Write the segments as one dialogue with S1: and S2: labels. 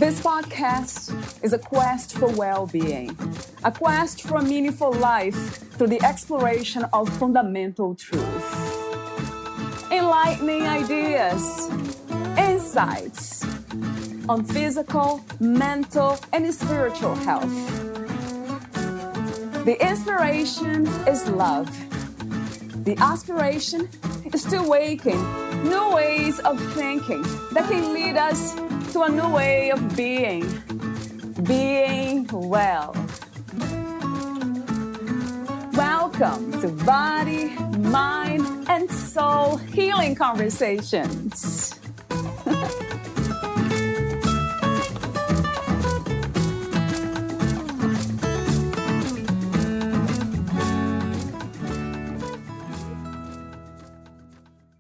S1: This podcast is a quest for well-being, a quest for a meaningful life through the exploration of fundamental truth. Enlightening ideas, insights on physical, mental, and spiritual health. The inspiration is love. The aspiration is to awaken new ways of thinking that can lead us to a new way of being well. Welcome to Body, Mind, and Soul Healing Conversations.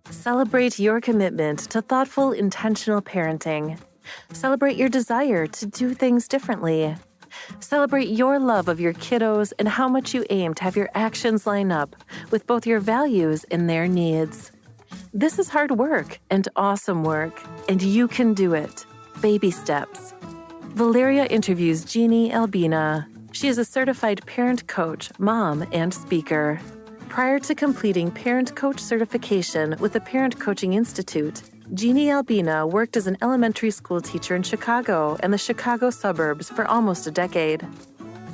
S2: Celebrate your commitment to thoughtful, intentional parenting. Celebrate your desire to do things differently. Celebrate your love of your kiddos and how much you aim to have your actions line up with both your values and their needs. This is hard work and awesome work, and you can do it. Baby steps. Valeria interviews Genie Albina. She is a certified parent coach, mom, and speaker. Prior to completing parent coach certification with the Parent Coaching Institute, Genie Albina worked as an elementary school teacher in Chicago and the Chicago suburbs for almost a decade.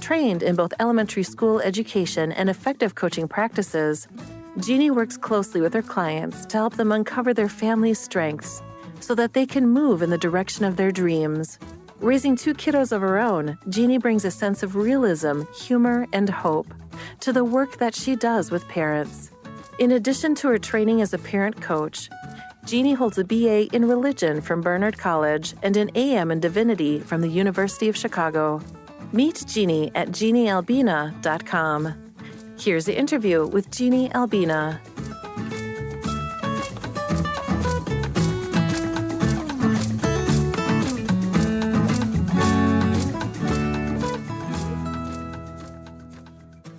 S2: Trained in both elementary school education and effective coaching practices, Genie works closely with her clients to help them uncover their family's strengths so that they can move in the direction of their dreams. Raising 2 kiddos of her own, Genie brings a sense of realism, humor, and hope to the work that she does with parents. In addition to her training as a parent coach, Genie holds a BA in religion from Barnard College and an AM in divinity from the University of Chicago. Meet Genie at geniealbina.com. Here's the interview with Genie Albina.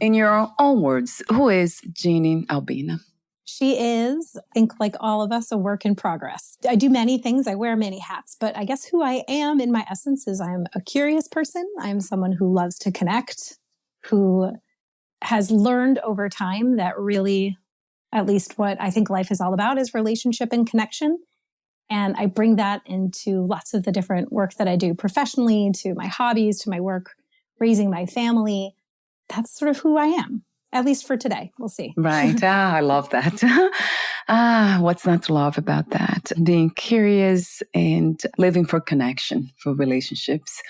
S1: In your own words, who is Genie Albina?
S3: She is, I think, like all of us, a work in progress. I do many things. I wear many hats, but I guess who I am in my essence is I'm a curious person. I'm someone who loves to connect, who has learned over time that really, at least what I think life is all about is relationship and connection. And I bring that into lots of the different work that I do professionally, to my hobbies, to my work, raising my family. That's sort of who I am, at least for today. We'll see.
S1: Right. I love that. What's not to love about that? Being curious and living for connection, for relationships.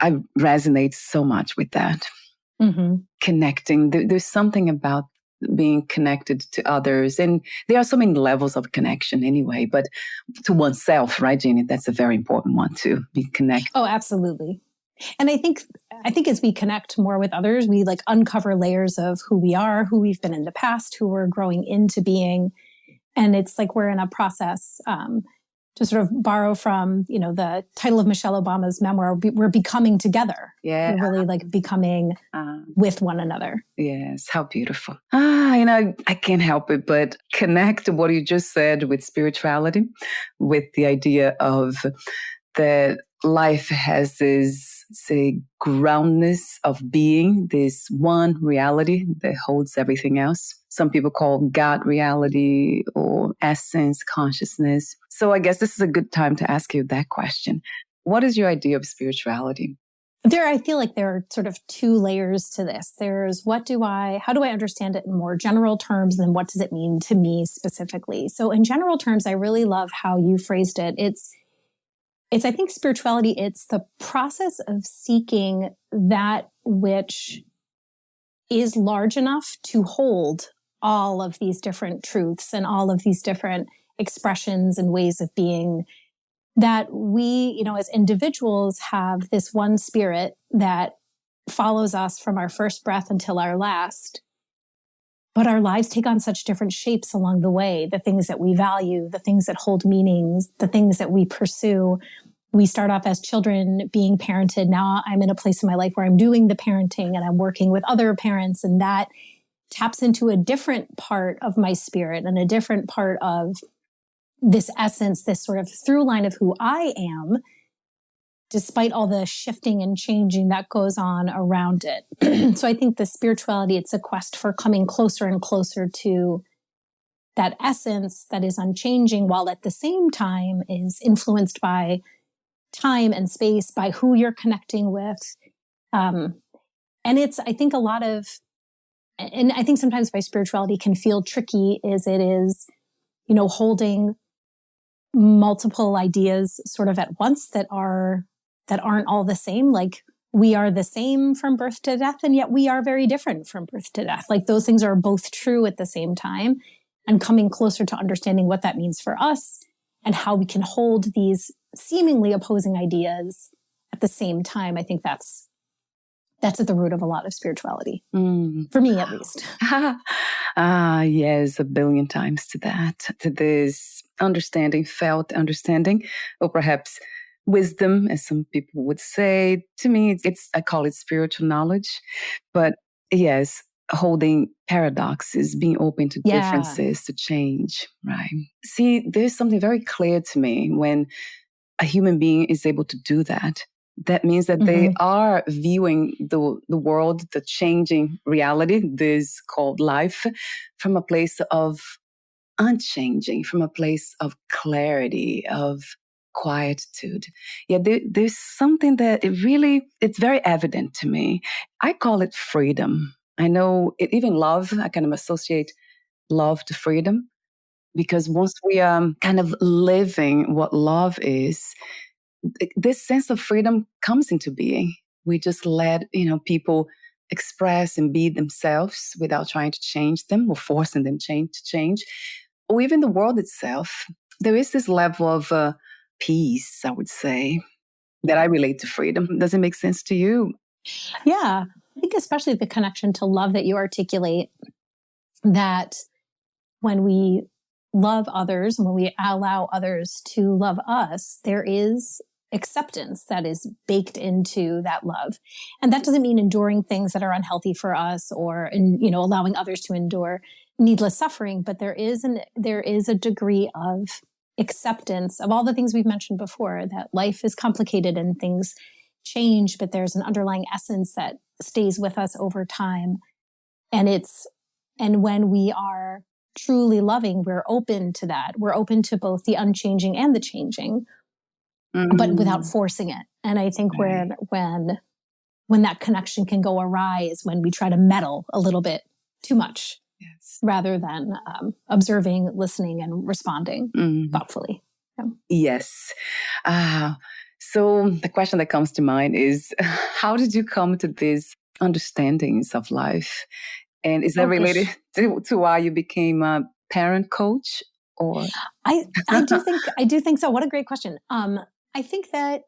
S1: I resonate so much with that. Mm-hmm. Connecting. There's something about being connected to others. And there are so many levels of connection anyway, but to oneself, right, Jeannie? That's a very important one too, be connected.
S3: Oh, absolutely. And I think as we connect more with others, we like uncover layers of who we are, who we've been in the past, who we're growing into being. And it's like we're in a process to sort of borrow from, the title of Michelle Obama's memoir, we're becoming together. Yeah. We're really like becoming with one another.
S1: Yes. How beautiful. I can't help it but connect what you just said with spirituality, with the idea of that life has this, say, groundness of being, this one reality that holds everything else. Some people call God reality or essence, consciousness. So I guess this is a good time to ask you that question. What is your idea of spirituality?
S3: I feel like there are sort of 2 layers to this. There's how do I understand it in more general terms, and then what does it mean to me specifically? So in general terms, I really love how you phrased it. It's I think spirituality, it's the process of seeking that which is large enough to hold all of these different truths and all of these different expressions and ways of being, that we, as individuals have this one spirit that follows us from our first breath until our last. But our lives take on such different shapes along the way, the things that we value, the things that hold meanings, the things that we pursue. We start off as children being parented. Now I'm in a place in my life where I'm doing the parenting and I'm working with other parents, and that taps into a different part of my spirit and a different part of this essence, this sort of through line of who I am. despite all the shifting and changing that goes on around it. So I think the spirituality, it's a quest for coming closer and closer to that essence that is unchanging, while at the same time is influenced by time and space, by who you're connecting with. And it's, I think, a lot of, and I think sometimes my spirituality can feel tricky, is it is, holding multiple ideas sort of at once that aren't all the same. Like, we are the same from birth to death, and yet we are very different from birth to death. Like, those things are both true at the same time, and coming closer to understanding what that means for us and how we can hold these seemingly opposing ideas at the same time. I think that's at the root of a lot of spirituality, for me at least.
S1: Yes, a billion times to that, to this understanding, felt understanding, or perhaps wisdom, as some people would say. To me, I call it spiritual knowledge. But yes, holding paradoxes, being open to differences, to change, right? See, there's something very clear to me when a human being is able to do that. That means that they are viewing the world, the changing reality, this called life, from a place of unchanging, from a place of clarity, of quietude. Yeah, there's something that it's very evident to me. I call it freedom. I know even love, I kind of associate love to freedom, because once we are kind of living what love is, this sense of freedom comes into being. We just let, people express and be themselves without trying to change them or forcing them to change, or even the world itself. There is this level of peace, I would say, that I relate to freedom. Does it make sense to you?
S3: Yeah. I think especially the connection to love that you articulate, that when we love others and when we allow others to love us, there is acceptance that is baked into that love. And that doesn't mean enduring things that are unhealthy for us, or allowing others to endure needless suffering, but there is a degree of acceptance of all the things we've mentioned before, that life is complicated and things change, but there's an underlying essence that stays with us over time. And when we are truly loving, we're open to that. We're open to both the unchanging and the changing, but without forcing it. And I think when that connection can go awry is when we try to meddle a little bit too much, rather than observing, listening, and responding thoughtfully. Yeah.
S1: Yes. So the question that comes to mind is, how did you come to these understandings of life? And is that related to why you became a parent coach? Or
S3: I do think so. What a great question. I think that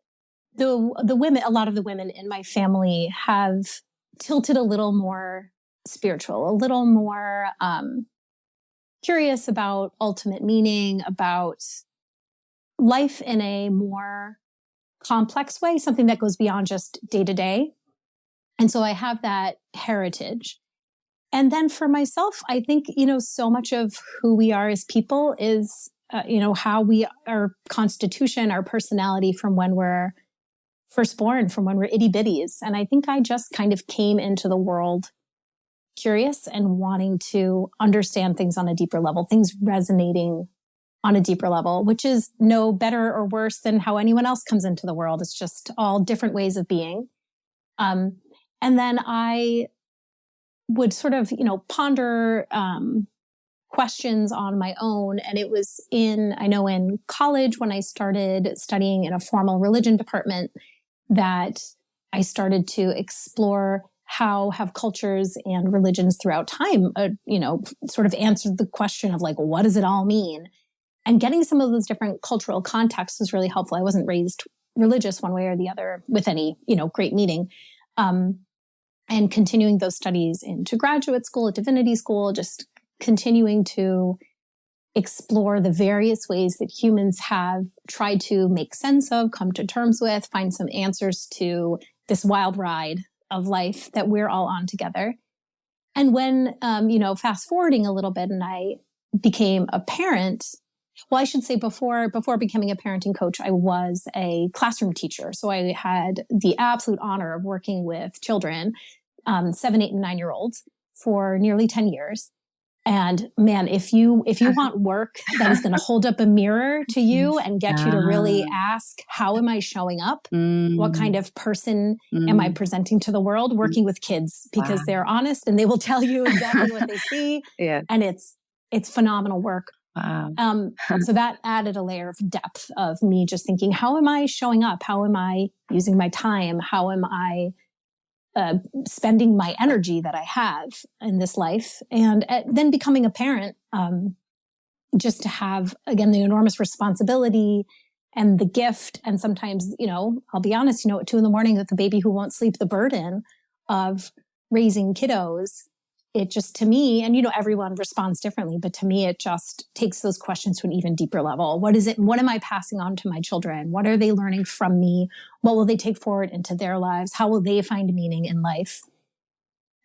S3: the women, a lot of the women in my family have tilted a little more spiritual, a little more curious about ultimate meaning, about life in a more complex way, something that goes beyond just day to day. And so I have that heritage. And then for myself, I think, so much of who we are as people is, how our constitution, our personality from when we're first born, from when we're itty bitties. And I think I just kind of came into the world curious and wanting to understand things on a deeper level, things resonating on a deeper level, which is no better or worse than how anyone else comes into the world. It's just all different ways of being. And then I would sort of, ponder questions on my own. And it was in college, when I started studying in a formal religion department, that I started to explore how have cultures and religions throughout time, sort of answered the question of, like, what does it all mean? And getting some of those different cultural contexts was really helpful. I wasn't raised religious one way or the other with any, great meaning. And continuing those studies into graduate school, at divinity school, just continuing to explore the various ways that humans have tried to make sense of, come to terms with, find some answers to this wild ride of life that we're all on together. And when, fast forwarding a little bit, and I became a parent, Well, I should say before becoming a parenting coach, I was a classroom teacher. So I had the absolute honor of working with children, 7, 8, and 9-year-olds for nearly 10 years. And man, if you want work that is going to hold up a mirror to you and get you to really ask, how am I showing up? What kind of person am I presenting to the world? Working with kids, because they're honest and they will tell you exactly what they see.
S1: Yeah.
S3: And it's phenomenal work.
S1: Wow.
S3: So that added a layer of depth of me just thinking, how am I showing up? How am I using my time? How am I spending my energy that I have in this life? And then becoming a parent, just to have, again, the enormous responsibility and the gift. And sometimes, I'll be honest, at 2 a.m. with a baby who won't sleep, the burden of raising kiddos, it just, to me, and everyone responds differently, but to me, it just takes those questions to an even deeper level. What is it? What am I passing on to my children? What are they learning from me? What will they take forward into their lives? How will they find meaning in life?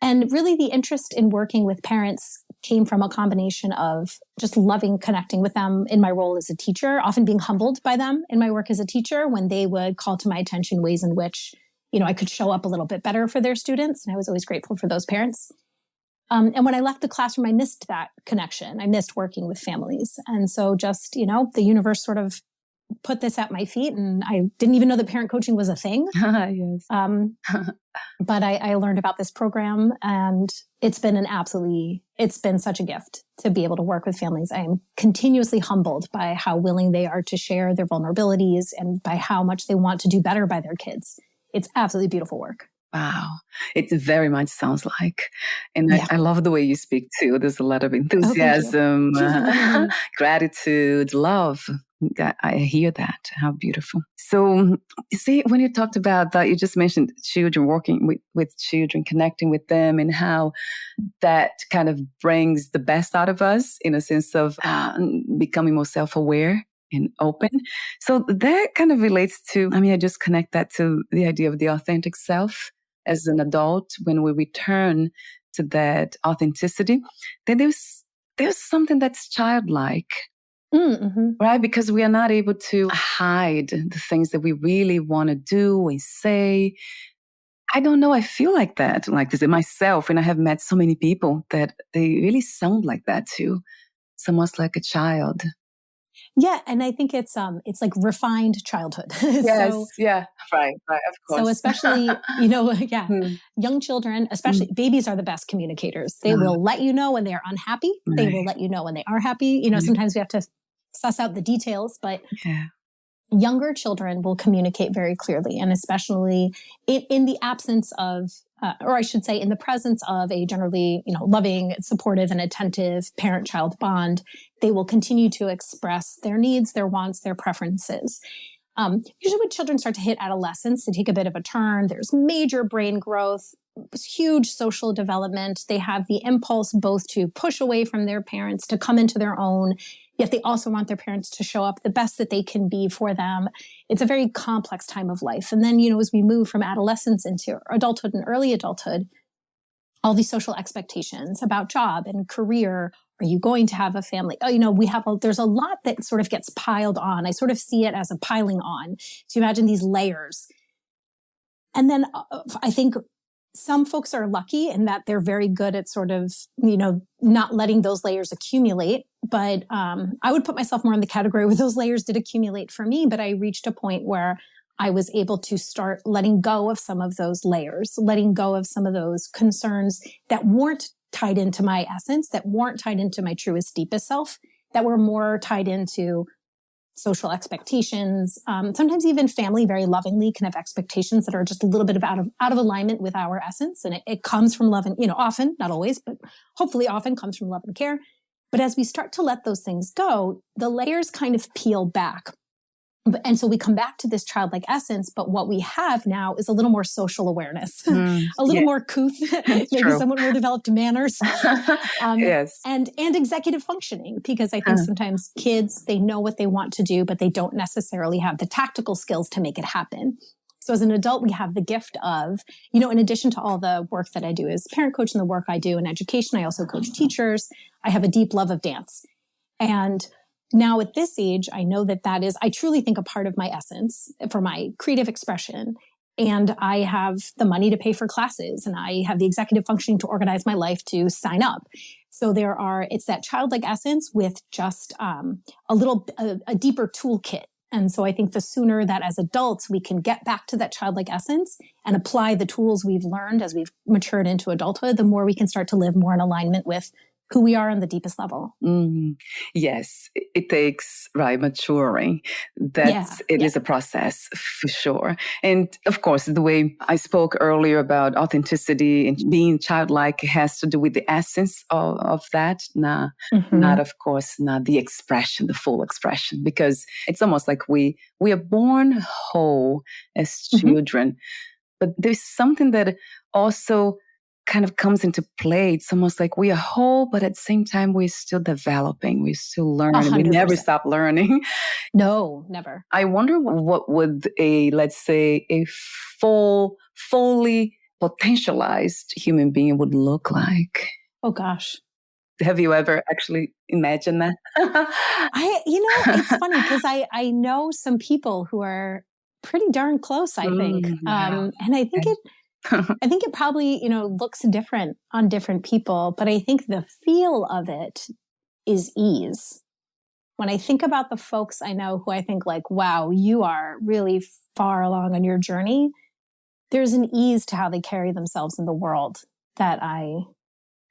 S3: And really the interest in working with parents came from a combination of just loving connecting with them in my role as a teacher, often being humbled by them in my work as a teacher when they would call to my attention ways in which, I could show up a little bit better for their students. And I was always grateful for those parents. And when I left the classroom, I missed that connection. I missed working with families. And so just, the universe sort of put this at my feet, and I didn't even know that parent coaching was a thing.
S1: Yes.
S3: But I learned about this program, and it's been such a gift to be able to work with families. I am continuously humbled by how willing they are to share their vulnerabilities and by how much they want to do better by their kids. It's absolutely beautiful work.
S1: Wow. It very much sounds like. And I love the way you speak too. There's a lot of enthusiasm, gratitude, love. I hear that. How beautiful. So, you see, when you talked about that, you just mentioned children, working with children, connecting with them, and how that kind of brings the best out of us in a sense of becoming more self-aware and open. So that kind of relates to, I just connect that to the idea of the authentic self as an adult. When we return to that authenticity, then there's something that's childlike. Mm-hmm. Right? Because we are not able to hide the things that we really want to do and say. I don't know. I feel like that, like this in myself. And I have met so many people that they really sound like that too. It's almost like a child.
S3: Yeah. And I think it's like refined childhood.
S1: Yes. Right. Of course.
S3: So especially, young children, especially babies, are the best communicators. They will let you know when they are unhappy. Right. They will let you know when they are happy. Sometimes we have to suss out the details, but younger children will communicate very clearly. And especially in the absence of, or I should say in the presence of a generally, loving, supportive, and attentive parent-child bond, they will continue to express their needs, their wants, their preferences. Usually when children start to hit adolescence, they take a bit of a turn. There's major brain growth, huge social development. They have the impulse both to push away from their parents, to come into their own, yet they also want their parents to show up the best that they can be for them. It's a very complex time of life. And then, as we move from adolescence into adulthood and early adulthood, all these social expectations about job and career. Are you going to have a family? There's a lot that sort of gets piled on. I sort of see it as a piling on. So imagine these layers. And then I think some folks are lucky in that they're very good at sort of, not letting those layers accumulate. But I would put myself more in the category where those layers did accumulate for me. But I reached a point where I was able to start letting go of some of those layers, letting go of some of those concerns that weren't tied into my essence, that weren't tied into my truest, deepest self, that were more tied into social expectations. Sometimes even family very lovingly can have expectations that are just a little bit out of alignment with our essence. And it comes from love and, often, not always, but hopefully often comes from love and care. But as we start to let those things go, the layers kind of peel back. And so we come back to this childlike essence, but what we have now is a little more social awareness, a little more couth, maybe somewhat more developed manners, and executive functioning, because I think sometimes kids, they know what they want to do, but they don't necessarily have the tactical skills to make it happen. So as an adult, we have the gift of, in addition to all the work that I do as parent coach and the work I do in education, I also coach teachers. I have a deep love of dance. And now at this age, I know that is, I truly think, a part of my essence for my creative expression. And I have the money to pay for classes, and I have the executive functioning to organize my life to sign up. So it's that childlike essence with just a deeper toolkit. And so I think the sooner that as adults we can get back to that childlike essence and apply the tools we've learned as we've matured into adulthood, the more we can start to live more in alignment with who we are on the deepest level.
S1: Yes, it takes maturing. It is a process for sure. And of course, the way I spoke earlier about authenticity and being childlike has to do with the essence of that. Not the expression, the full expression, because it's almost like we are born whole as children, but there's something that also kind of comes into play. It's almost like we are whole, but at the same time, we're still developing. We're still learning.
S3: 100%.
S1: We never stop learning.
S3: No, never.
S1: I wonder what would let's say, a fully potentialized human being would look like.
S3: Oh, gosh.
S1: Have you ever actually imagined that?
S3: It's funny because I know some people who are pretty darn close, I think. And I think I think it probably, looks different on different people, but I think the feel of it is ease. When I think about the folks I know who I think like, wow, you are really far along on your journey, there's an ease to how they carry themselves in the world that I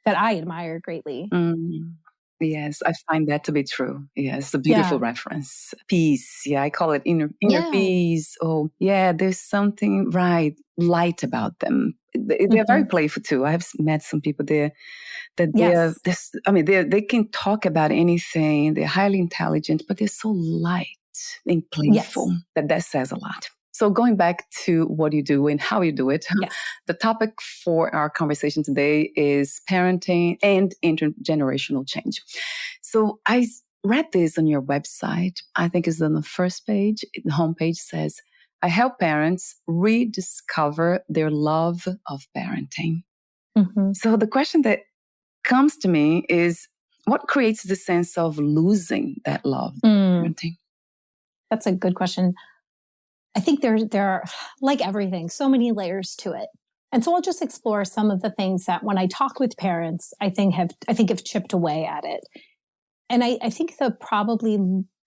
S3: admire greatly.
S1: Yes, I find that to be true. Yes, a beautiful reference. Peace. Yeah, I call it inner peace. Oh, yeah, there's something light about them. They're very playful too. I've met some people there that they can talk about anything. They're highly intelligent, but they're so light and playful that says a lot. So going back to what you do and how you do it, the topic for our conversation today is parenting and intergenerational change. So I read this on your website. I think it's on the first page. The homepage says, I help parents rediscover their love of parenting. So the question that comes to me is, what creates the sense of losing that love of parenting?
S3: That's a good question. I think there are, like everything, so many layers to it. And so I'll just explore some of the things that when I talk with parents, I think have chipped away at it. And I think probably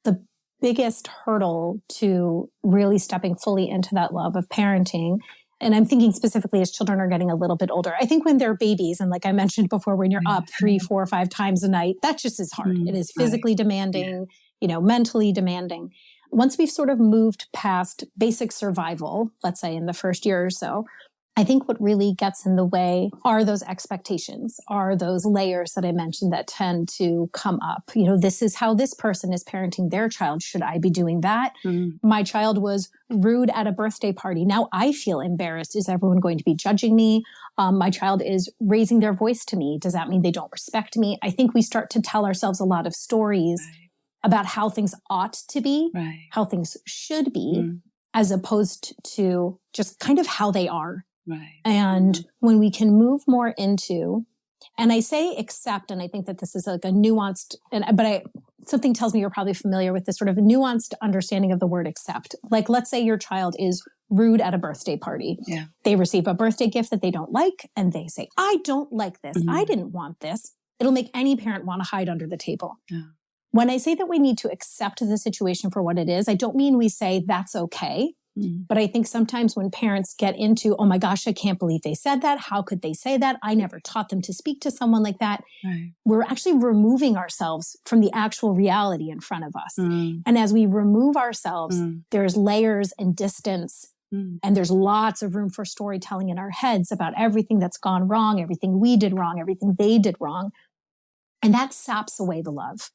S3: the biggest hurdle to really stepping fully into that love of parenting, and I'm thinking specifically as children are getting a little bit older. I think when they're babies, and like I mentioned before, when you're up 3, 4, 5 times a night, that just is hard. It is physically demanding, mentally demanding. Once we've sort of moved past basic survival, let's say in the first year or so, I think what really gets in the way are those expectations, are those layers that I mentioned that tend to come up. This is how this person is parenting their child. Should I be doing that? My child was rude at a birthday party. Now I feel embarrassed. Is everyone going to be judging me? My child is raising their voice to me. Does that mean they don't respect me? I think we start to tell ourselves a lot of stories about how things ought to be, how things should be, as opposed to just kind of how they are. And when we can move more into, and I say accept, and I think that this is like a nuanced, something tells me you're probably familiar with this sort of nuanced understanding of the word accept. Like, let's say your child is rude at a birthday party. They receive a birthday gift that they don't like, and they say, I don't like this. I didn't want this. It'll make any parent want to hide under the table. When I say that we need to accept the situation for what it is, I don't mean we say that's okay. But I think sometimes when parents get into, oh my gosh, I can't believe they said that. How could they say that? I never taught them to speak to someone like that. We're actually removing ourselves from the actual reality in front of us. And as we remove ourselves, there's layers and distance. And there's lots of room for storytelling in our heads about everything that's gone wrong, everything we did wrong, everything they did wrong. And that saps away the love.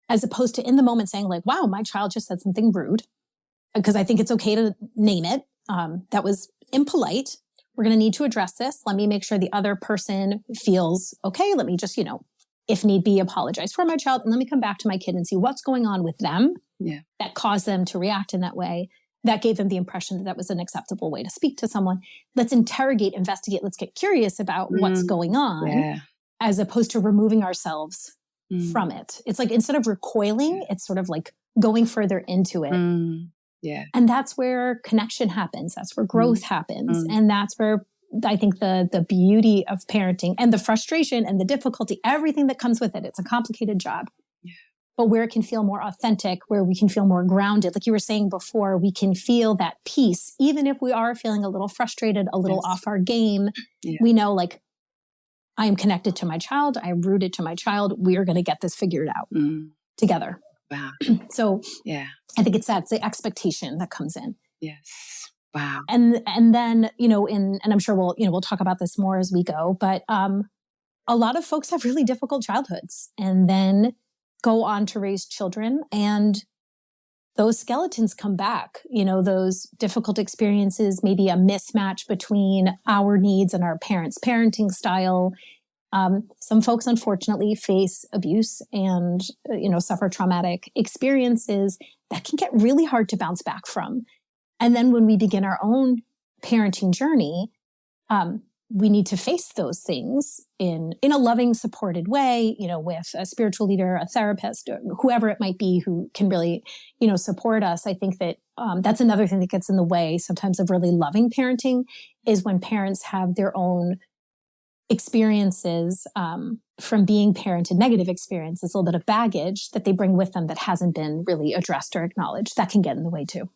S3: As opposed to in the moment saying like, wow, my child just said something rude. Because I think it's okay to name it. That was impolite. We're going to need to address this. Let me make sure the other person feels okay. Let me just, if need be, apologize for my child. And let me come back to my kid and see what's going on with them that caused them to react in that way. That gave them the impression that was an acceptable way to speak to someone. Let's interrogate, investigate. Let's get curious about what's going on as opposed to removing ourselves from it. It's like instead of recoiling, it's sort of like going further into it.
S1: Yeah.
S3: And that's where connection happens. That's where growth happens. And that's where I think the beauty of parenting and the frustration and the difficulty, everything that comes with it. It's a complicated job.
S1: Yeah.
S3: But where it can feel more authentic, where we can feel more grounded, like you were saying before, we can feel that peace, even if we are feeling a little frustrated, a little off our game.
S1: Yeah.
S3: We know, like, I am connected to my child. I am rooted to my child. We are going to get this figured out together.
S1: Wow.
S3: So
S1: yeah,
S3: I think it's the expectation that comes in.
S1: Yes. Wow.
S3: And then, and I'm sure we'll talk about this more as we go, but a lot of folks have really difficult childhoods and then go on to raise children, and those skeletons come back, those difficult experiences, maybe a mismatch between our needs and our parents' parenting style. Some folks, unfortunately, face abuse and, suffer traumatic experiences that can get really hard to bounce back from. And then when we begin our own parenting journey, we need to face those things in a loving, supported way, with a spiritual leader, a therapist, or whoever it might be who can really, support us. I think that that's another thing that gets in the way sometimes of really loving parenting is when parents have their own experiences from being parented, negative experiences, a little bit of baggage that they bring with them that hasn't been really addressed or acknowledged. That can get in the way too.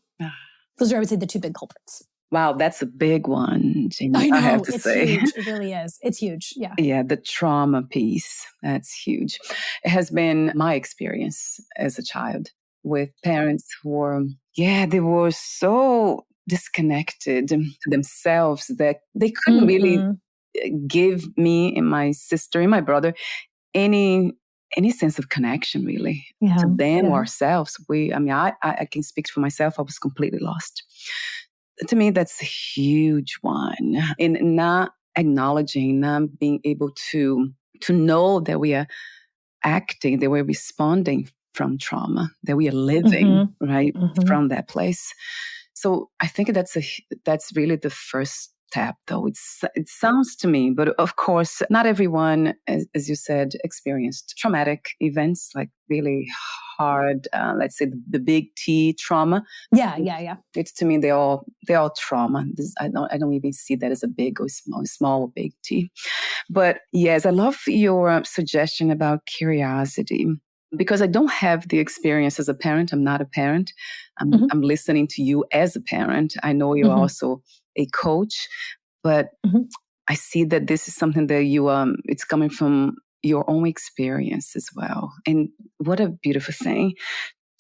S3: Those are, I would say, the two big culprits.
S1: Wow, that's a big one, Genie,
S3: I know,
S1: I have to
S3: it's
S1: say.
S3: huge. It really is. It's huge. Yeah.
S1: Yeah, the trauma piece, that's huge. It has been my experience as a child with parents who were, they were so disconnected to themselves that they couldn't really give me and my sister and my brother any sense of connection really to them or ourselves. I can speak for myself. I was completely lost. To me, that's a huge one. In not acknowledging, not being able to know that we are acting, that we're responding from trauma, that we are living from that place. So I think that's really the first step, though. It sounds to me, but of course, not everyone, as you said, experienced traumatic events, like really hard, let's say the big T trauma.
S3: Yeah.
S1: It's, to me, they're all trauma. I don't even see that as a big or small or big T. But yes, I love your suggestion about curiosity, because I don't have the experience as a parent. I'm not a parent. I'm listening to you as a parent. I know you're also a coach, but I see that this is something that you, it's coming from your own experience as well. And what a beautiful thing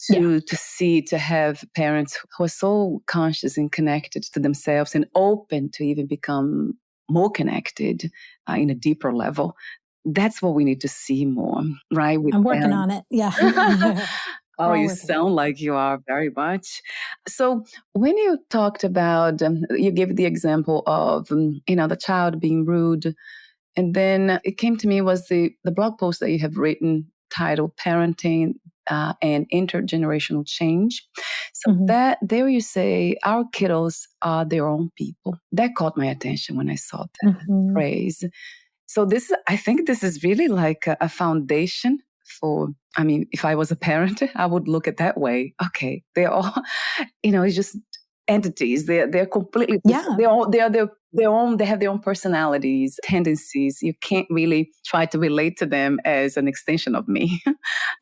S1: to have parents who are so conscious and connected to themselves and open to even become more connected in a deeper level. That's what we need to see more, right?
S3: I'm working on it. Yeah.
S1: Oh, you sound like you are very much. So when you talked about, you gave the example of, the child being rude. And then it came to me was the blog post that you have written titled Parenting and Intergenerational Change. So that there you say, our kiddos are their own people. That caught my attention when I saw that phrase. So I think this is really like a foundation for, if I was a parent, I would look at that way. Okay, they're all, it's just entities. They're completely, they have their own personalities, tendencies. You can't really try to relate to them as an extension of me.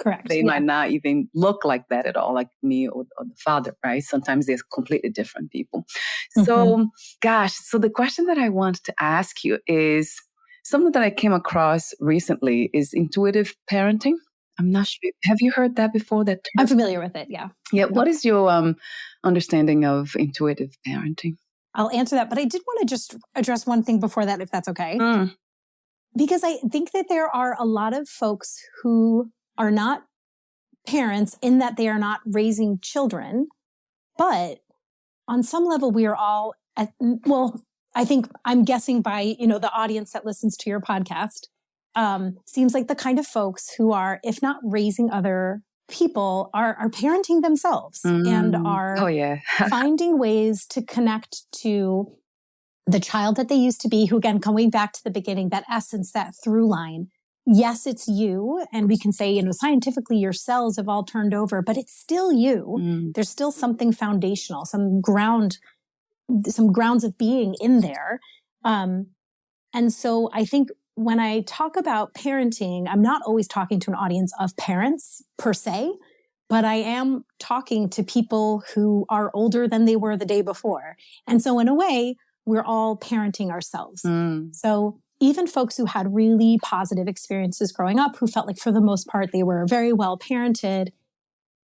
S3: Correct.
S1: They might not even look like that at all, like me or the father, right? Sometimes they're completely different people. So, so the question that I want to ask you is, something that I came across recently is intuitive parenting. I'm not sure. Have you heard that before? That term?
S3: I'm familiar with it. Yeah.
S1: Yeah. What is your understanding of intuitive parenting?
S3: I'll answer that, but I did want to just address one thing before that, if that's okay. Because I think that there are a lot of folks who are not parents in that they are not raising children, but on some level we are all I think I'm guessing by, the audience that listens to your podcast, seems like the kind of folks who are, if not raising other people, are parenting themselves and are finding ways to connect to the child that they used to be, who, again, coming back to the beginning, that essence, that through line, yes, it's you. And we can say, scientifically your cells have all turned over, but it's still you. There's still something foundational, some grounds of being in there. And so I think when I talk about parenting, I'm not always talking to an audience of parents per se, but I am talking to people who are older than they were the day before. And so in a way, we're all parenting ourselves. So even folks who had really positive experiences growing up, who felt like for the most part, they were very well parented,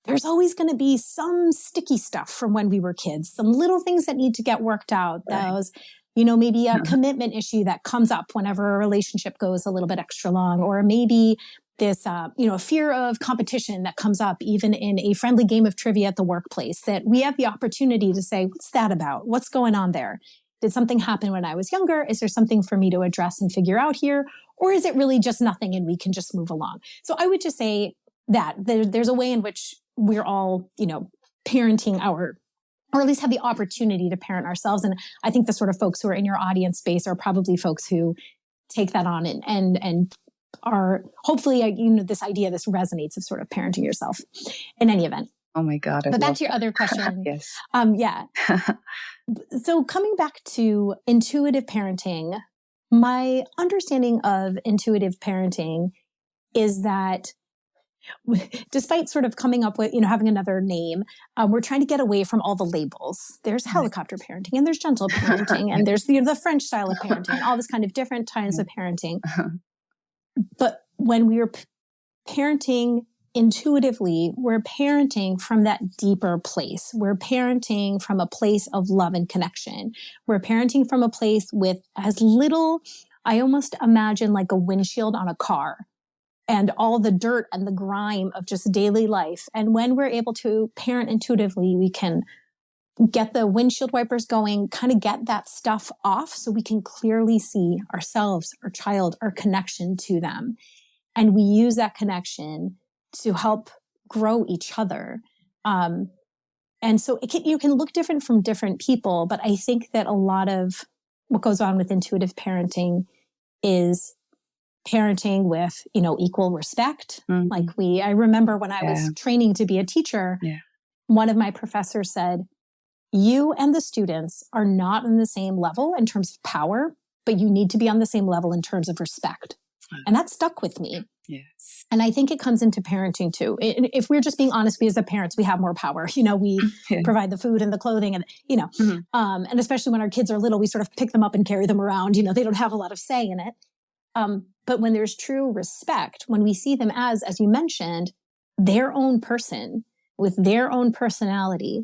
S3: there's always going to be some sticky stuff from when we were kids, some little things that need to get worked out. Those, maybe a commitment issue that comes up whenever a relationship goes a little bit extra long, or maybe this, fear of competition that comes up even in a friendly game of trivia at the workplace, that we have the opportunity to say, what's that about? What's going on there? Did something happen when I was younger? Is there something for me to address and figure out here? Or is it really just nothing and we can just move along? So I would just say that there's a way in which we're all, parenting or at least have the opportunity to parent ourselves. And I think the sort of folks who are in your audience space are probably folks who take that on and are hopefully, this idea, this resonates of sort of parenting yourself in any event.
S1: Oh my God.
S3: But back to your other question.
S1: Yes.
S3: Yeah. So coming back to intuitive parenting, my understanding of intuitive parenting is that despite sort of coming up with, having another name, we're trying to get away from all the labels. There's helicopter parenting and there's gentle parenting and there's the French style of parenting and all this kind of different kinds of parenting. But when we are parenting intuitively, we're parenting from that deeper place. We're parenting from a place of love and connection. We're parenting from a place with as little, I almost imagine like a windshield on a car and all the dirt and the grime of just daily life. And when we're able to parent intuitively, we can get the windshield wipers going, kind of get that stuff off so we can clearly see ourselves, our child, our connection to them. And we use that connection to help grow each other. And so you can look different from different people, but I think that a lot of what goes on with intuitive parenting is parenting with, equal respect. I remember when I was training to be a teacher, one of my professors said, you and the students are not on the same level in terms of power, but you need to be on the same level in terms of respect. And that stuck with me.
S1: Yes.
S3: And I think it comes into parenting too. If we're just being honest, we as the parents, we have more power. We provide the food and the clothing and, and especially when our kids are little, we sort of pick them up and carry them around. They don't have a lot of say in it. But when there's true respect, when we see them as you mentioned, their own person with their own personality.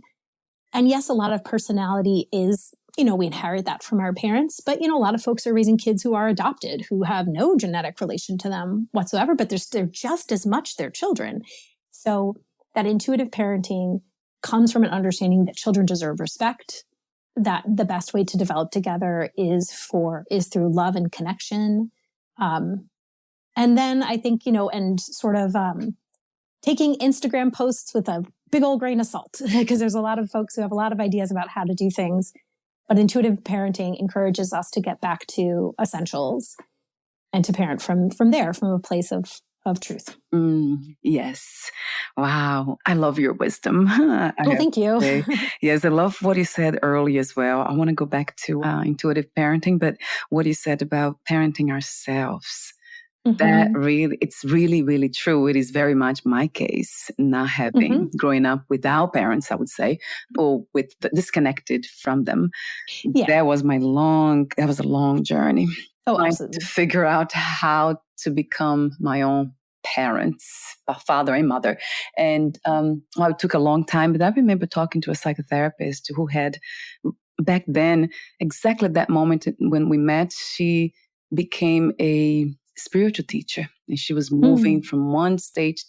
S3: And yes, a lot of personality is, we inherit that from our parents, but, a lot of folks are raising kids who are adopted, who have no genetic relation to them whatsoever, but they're just as much their children. So that intuitive parenting comes from an understanding that children deserve respect, that the best way to develop together is through love and connection. And then I think, and sort of taking Instagram posts with a big old grain of salt, because there's a lot of folks who have a lot of ideas about how to do things. But intuitive parenting encourages us to get back to essentials and to parent from there, from a place of truth.
S1: Yes. Wow. I love your wisdom.
S3: Thank you.
S1: Yes, I love what you said earlier as well. I want to go back to intuitive parenting, but what you said about parenting ourselves. That it's really, really true. It is very much my case, not having growing up without parents, I would say, or disconnected from them.
S3: Yeah.
S1: That was a long journey.
S3: Oh, absolutely.
S1: To figure out how to become my own parents, father and mother. And it took a long time, but I remember talking to a psychotherapist who had, back then, exactly that moment when we met, she became a spiritual teacher. And she was moving from one state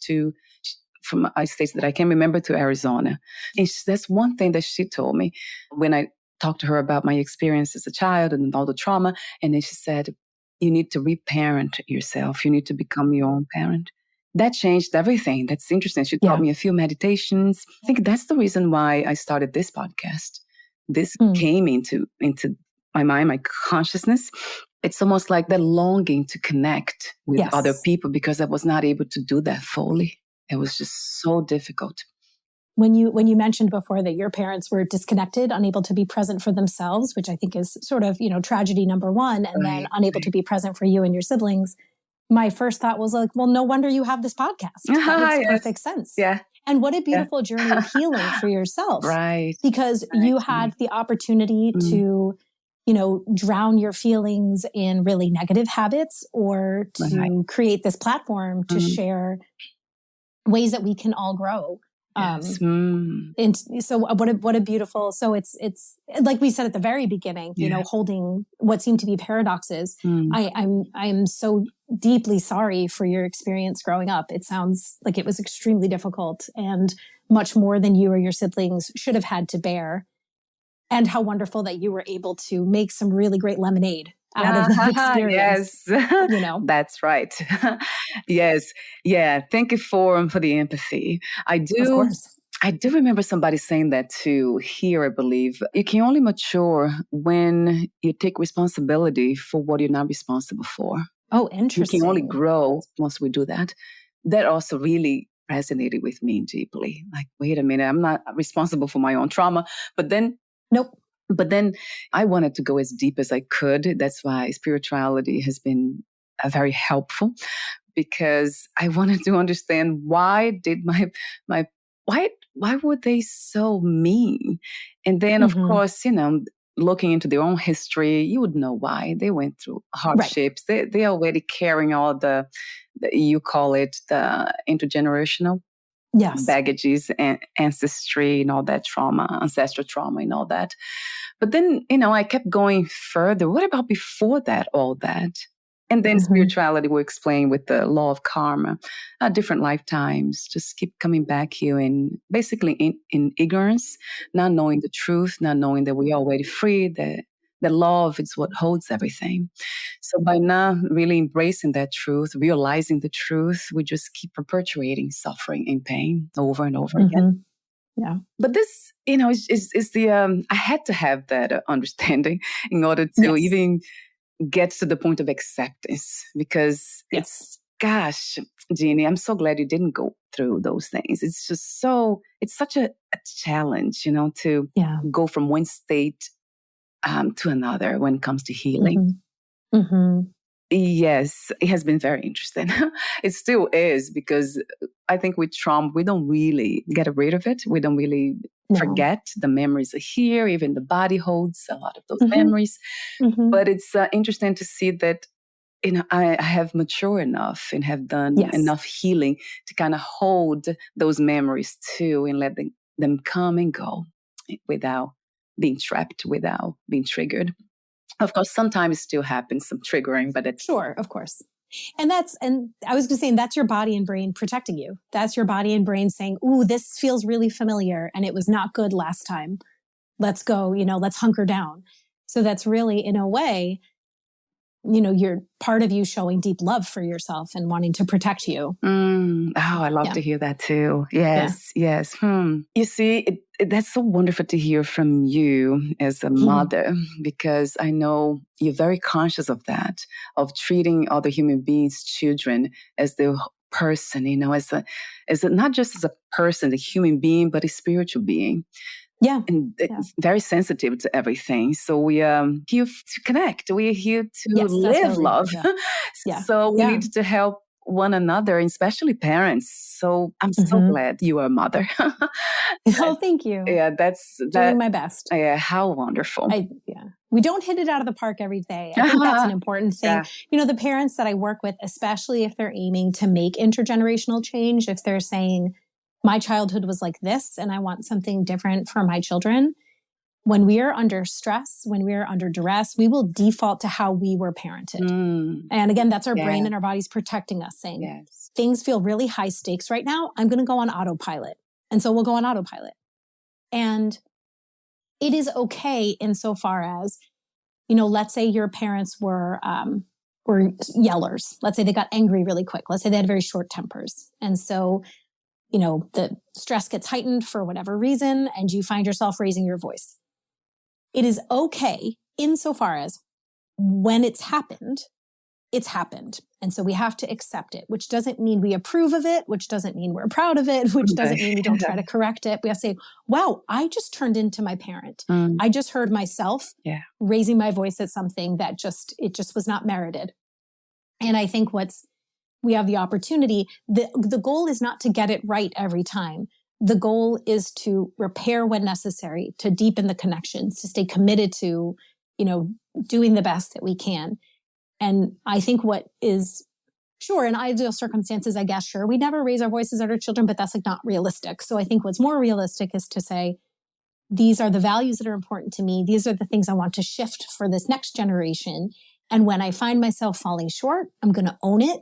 S1: from a state that I can remember to Arizona. And that's one thing that she told me when I talked to her about my experience as a child and all the trauma. And then she said, you need to reparent yourself. You need to become your own parent. That changed everything. That's interesting. She taught me a few meditations. I think that's the reason why I started this podcast. This came into my mind, my consciousness. it's almost like the longing to connect with
S3: Yes.
S1: other people, because I was not able to do that fully. It was just so difficult.
S3: When you mentioned before that your parents were disconnected, unable to be present for themselves, which I think is sort of, tragedy number one, and then unable to be present for you and your siblings, my first thought was like, well, no wonder you have this podcast. That makes perfect sense.
S1: Yeah.
S3: And what a beautiful journey of healing for yourself.
S1: Right.
S3: Because you had the opportunity to, drown your feelings in really negative habits, or to create this platform to share ways that we can all grow.
S1: Yes.
S3: And so what a beautiful, so it's like we said at the very beginning, holding what seem to be paradoxes. I'm so deeply sorry for your experience growing up. It sounds like it was extremely difficult and much more than you or your siblings should have had to bear. And how wonderful that you were able to make some really great lemonade out of that experience.
S1: Yes. That's right. Yes. Yeah. Thank you for the empathy. I do.
S3: Of course.
S1: I do remember somebody saying that too here, I believe. You can only mature when you take responsibility for what you're not responsible for.
S3: Oh, interesting.
S1: You can only grow once we do that. That also really resonated with me deeply. Like, wait a minute, I'm not responsible for my own trauma. But then,
S3: nope.
S1: But then I wanted to go as deep as I could. That's why spirituality has been very helpful, because I wanted to understand why did why were they so mean? And then, of course, looking into their own history, you would know why. They went through hardships. Right. They're already carrying all the, you call it the intergenerational baggages and ancestry and all that trauma, ancestral trauma and all that. But then, I kept going further. What about before that, all that? And then spirituality will explain with the law of karma, different lifetimes, just keep coming back here and basically in ignorance, not knowing the truth, not knowing that we're already free, that love is what holds everything. So by not really embracing that truth, realizing the truth, we just keep perpetuating suffering and pain over and over again.
S3: Yeah.
S1: But this, is the, I had to have that understanding in order to even get to the point of acceptance, because it's, gosh, Genie, I'm so glad you didn't go through those things. It's just it's such a challenge, to go from one state to another when it comes to healing. Yes, it has been very interesting. It still is, because I think with trauma, we don't really get rid of it. We don't really forget. The memories are here. Even the body holds a lot of those memories. But it's interesting to see that, I have matured enough and have done enough healing to kind of hold those memories too, and let them come and go without being trapped, without being triggered. Of course, sometimes it still happens, some triggering, but it's...
S3: Sure, of course. And I was going to say, that's your body and brain protecting you. That's your body and brain saying, ooh, this feels really familiar and it was not good last time. Let's go, let's hunker down. So that's really, in a way, you're part of you showing deep love for yourself and wanting to protect you.
S1: Oh, I love to hear that too. Yes. You see, that's so wonderful to hear from you as a mother, because I know you're very conscious of that, of treating other human beings, children, as their person, as not just as a person, a human being, but a spiritual being.
S3: Yeah.
S1: And very sensitive to everything. So we are here to connect. We're here to live love. So we need to help one another, and especially parents. So I'm so glad you are a mother.
S3: Oh, thank you.
S1: Yeah,
S3: doing my best.
S1: Yeah, how wonderful.
S3: We don't hit it out of the park every day. I think that's an important thing. The parents that I work with, especially if they're aiming to make intergenerational change, if they're saying, my childhood was like this, and I want something different for my children. When we are under stress, when we are under duress, we will default to how we were parented. And again, that's our brain and our bodies protecting us, saying, things feel really high stakes right now. I'm going to go on autopilot. And so we'll go on autopilot. And it is okay insofar as, let's say your parents were yellers. Let's say they got angry really quick. Let's say they had very short tempers. And so the stress gets heightened for whatever reason, and you find yourself raising your voice. It is okay insofar as when it's happened. And so we have to accept it, which doesn't mean we approve of it, which doesn't mean we're proud of it, which doesn't mean we don't try to correct it. We have to say, wow, I just turned into my parent. I just heard myself raising my voice at something that it just was not merited. And I think we have the opportunity, the goal is not to get it right every time. The goal is to repair when necessary, to deepen the connections, to stay committed to, doing the best that we can. And I think what is, sure, in ideal circumstances, I guess, sure, we never raise our voices at our children, but that's not realistic. So I think what's more realistic is to say, these are the values that are important to me. These are the things I want to shift for this next generation. And when I find myself falling short, I'm going to own it.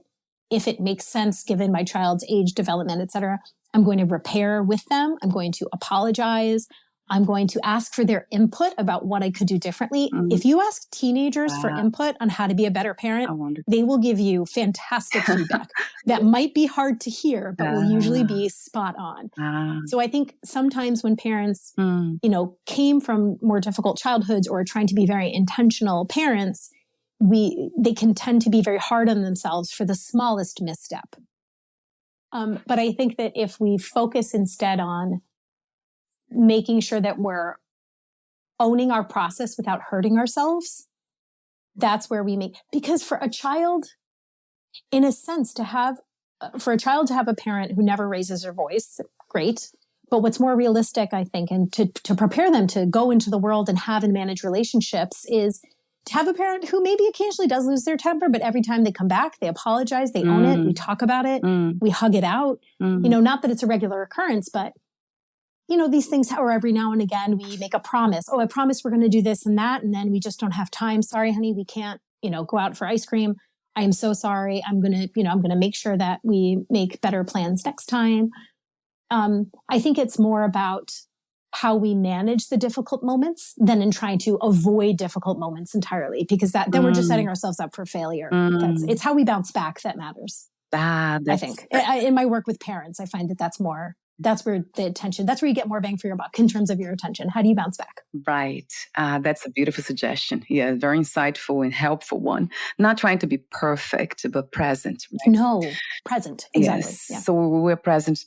S3: If it makes sense, given my child's age, development, et cetera, I'm going to repair with them. I'm going to apologize. I'm going to ask for their input about what I could do differently. If you ask teenagers for input on how to be a better parent, they will give you fantastic feedback that might be hard to hear, but will usually be spot on. So I think sometimes when parents, came from more difficult childhoods or are trying to be very intentional parents, they can tend to be very hard on themselves for the smallest misstep. But I think that if we focus instead on making sure that we're owning our process without hurting ourselves, that's where because for a child, in a sense, to have a parent who never raises their voice, great. But what's more realistic, I think, and to prepare them to go into the world and have and manage relationships is to have a parent who maybe occasionally does lose their temper, but every time they come back, they apologize, they own it, we talk about it, we hug it out. Not that it's a regular occurrence, but these things, or every now and again, we make a promise. Oh, I promise we're going to do this and that. And then we just don't have time. Sorry, honey, we can't, go out for ice cream. I am so sorry. I'm going to make sure that we make better plans next time. I think it's more about how we manage the difficult moments than in trying to avoid difficult moments entirely, because then we're just setting ourselves up for failure. It's how we bounce back that matters. I think in my work with parents, I find that's where the attention, that's where you get more bang for your buck in terms of your attention. How do you bounce back?
S1: Right. That's a beautiful suggestion. Yeah, very insightful and helpful one. Not trying to be perfect, but present. Right?
S3: No, present. Exactly.
S1: Yes.
S3: Yeah.
S1: So we're present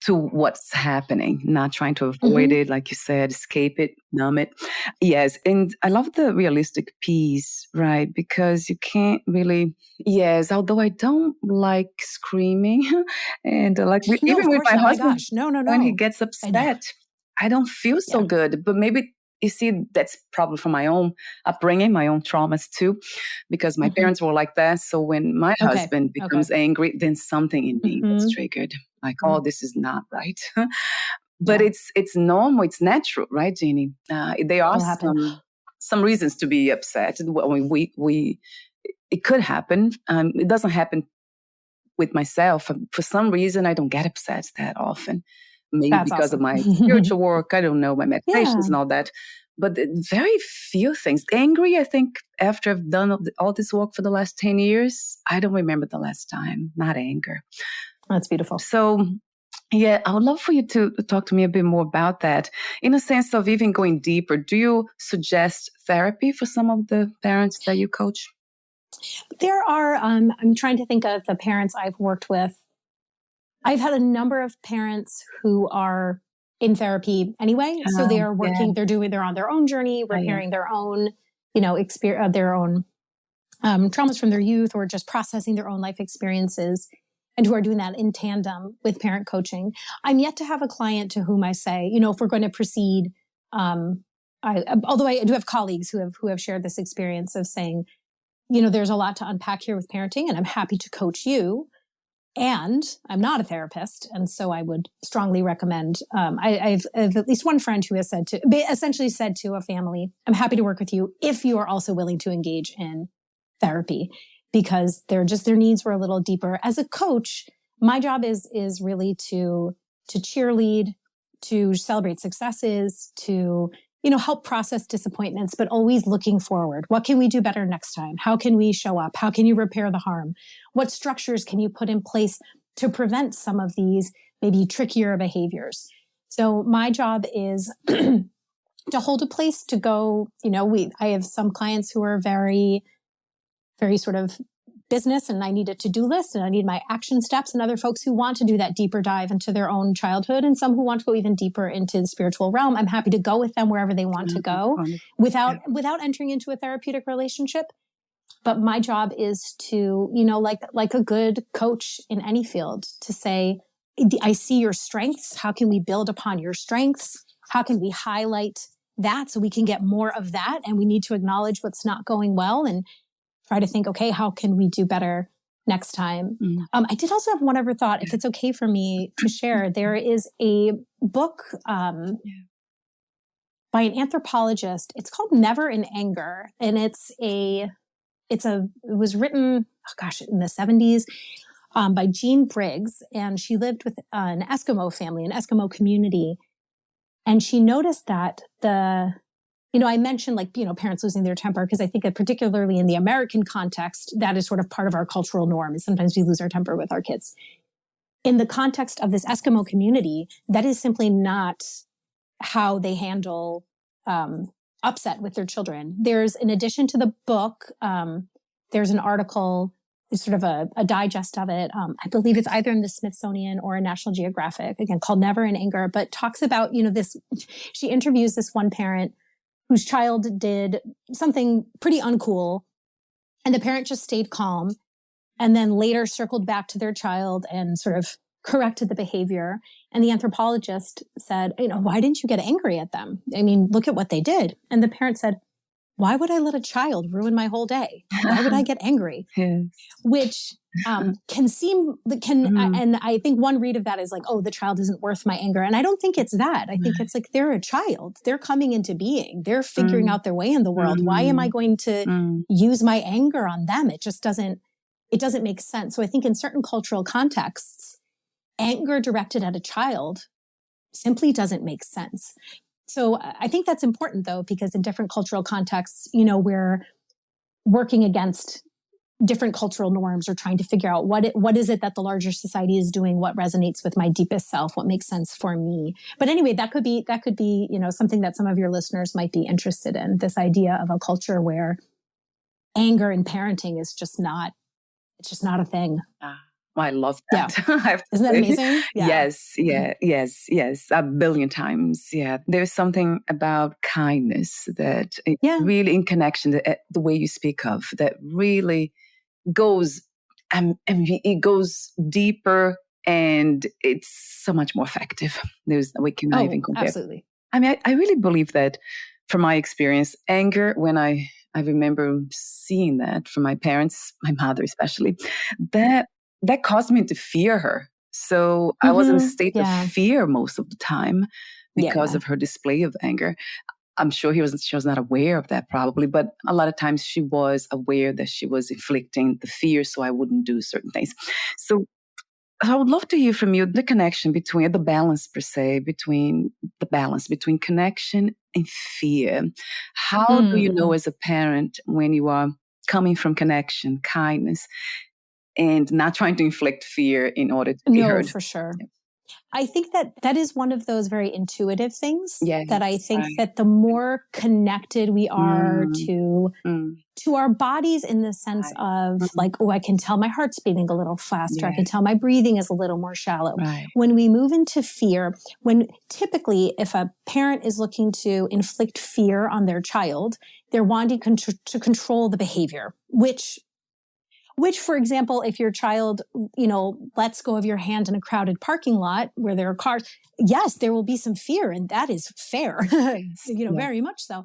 S1: to what's happening, not trying to avoid it, like you said, escape it, numb it. Yes. And I love the realistic piece, right? Because you can't really, although I don't like screaming and even with my husband,
S3: No.
S1: when he gets upset, I don't feel so good, but maybe you see, that's probably from my own upbringing, my own traumas too, because my parents were like that. So when my husband becomes angry, then something in me gets triggered. Like, oh, this is not right. But it's normal, it's natural, right, Jeannie? There are some reasons to be upset. It could happen. It doesn't happen with myself. For some reason, I don't get upset that often. Maybe because of my spiritual work, I don't know, my meditations and all that. But very few things. Angry, I think, after I've done all this work for the last 10 years, I don't remember the last time, not anger.
S3: That's beautiful.
S1: So, I would love for you to talk to me a bit more about that. In a sense of even going deeper, do you suggest therapy for some of the parents that you coach?
S3: There are, I'm trying to think of the parents I've worked with. I've had a number of parents who are in therapy anyway. So they are working, they're on their own journey, repairing their own, experience, their own traumas from their youth, or just processing their own life experiences, and who are doing that in tandem with parent coaching. I'm yet to have a client to whom I say, if we're going to proceed, although I do have colleagues who have shared this experience of saying, there's a lot to unpack here with parenting, and I'm happy to coach you. And I'm not a therapist. And so I would strongly recommend, I have at least one friend who has essentially said to a family, I'm happy to work with you if you are also willing to engage in therapy, because their needs were a little deeper. As a coach, my job is really to cheerlead, to celebrate successes, to help process disappointments, but always looking forward. What can we do better next time? How can we show up? How can you repair the harm? What structures can you put in place to prevent some of these maybe trickier behaviors? So my job is to hold a place to go. I have some clients who are very, very sort of business, and I need a to-do list and I need my action steps, and other folks who want to do that deeper dive into their own childhood, and some who want to go even deeper into the spiritual realm. I'm happy to go with them wherever they want to go without entering into a therapeutic relationship. But my job is to, like a good coach in any field, to say, I see your strengths. How can we build upon your strengths? How can we highlight that so we can get more of that? And we need to acknowledge what's not going well and try to think, okay, how can we do better next time? I did also have one other thought, if it's okay for me to share. There is a book by an anthropologist. It's called Never in Anger. And it was written, in the 70s by Jean Briggs. And she lived with an Eskimo family, an Eskimo community. And she noticed that I mentioned parents losing their temper, because I think that particularly in the American context, that is sort of part of our cultural norm, is sometimes we lose our temper with our kids. In the context of this Eskimo community, that is simply not how they handle upset with their children. There's, in addition to the book, there's an article, sort of a digest of it. I believe it's either in the Smithsonian or in National Geographic, again, called Never in Anger, but talks about, she interviews this one parent whose child did something pretty uncool, and the parent just stayed calm, and then later circled back to their child and sort of corrected the behavior. And the anthropologist said, why didn't you get angry at them? I mean, look at what they did. And the parent said, why would I let a child ruin my whole day? Why would I get angry?
S1: Yes.
S3: Which and I think one read of that is like, oh, the child isn't worth my anger. And I don't think it's that. I think it's like, they're a child. They're coming into being. They're figuring out their way in the world. Why am I going to use my anger on them? It just doesn't make sense. So I think in certain cultural contexts, anger directed at a child simply doesn't make sense. So I think that's important, though, because in different cultural contexts, we're working against different cultural norms, or trying to figure out what is it that the larger society is doing, what resonates with my deepest self, what makes sense for me. But anyway, that could be something that some of your listeners might be interested in, this idea of a culture where anger in parenting is just not a thing.
S1: I love that.
S3: Yeah. Isn't that amazing? Yeah.
S1: Yes. A billion times. Yeah. There's something about kindness that really in connection, the way you speak of, that really goes, and it goes deeper, and it's so much more effective. We cannot even compare.
S3: Absolutely.
S1: I mean, I really believe that from my experience, anger, when I remember seeing that from my parents, my mother especially, that caused me to fear her. So I was in a state of fear most of the time because of her display of anger. I'm sure she was not aware of that probably, but a lot of times she was aware that she was inflicting the fear so I wouldn't do certain things. So I would love to hear from you the connection between, the balance per se, between connection and fear. How do you know as a parent when you are coming from connection, kindness, and not trying to inflict fear in order to be heard?
S3: No, for sure. I think that is one of those very intuitive things that I think that the more connected we are to our bodies, in the sense of like, oh, I can tell my heart's beating a little faster. I can tell my breathing is a little more shallow. When we move into fear, typically if a parent is looking to inflict fear on their child, they're wanting to control the behavior, which, for example, if your child, lets go of your hand in a crowded parking lot where there are cars, yes, there will be some fear, and that is fair, very much so.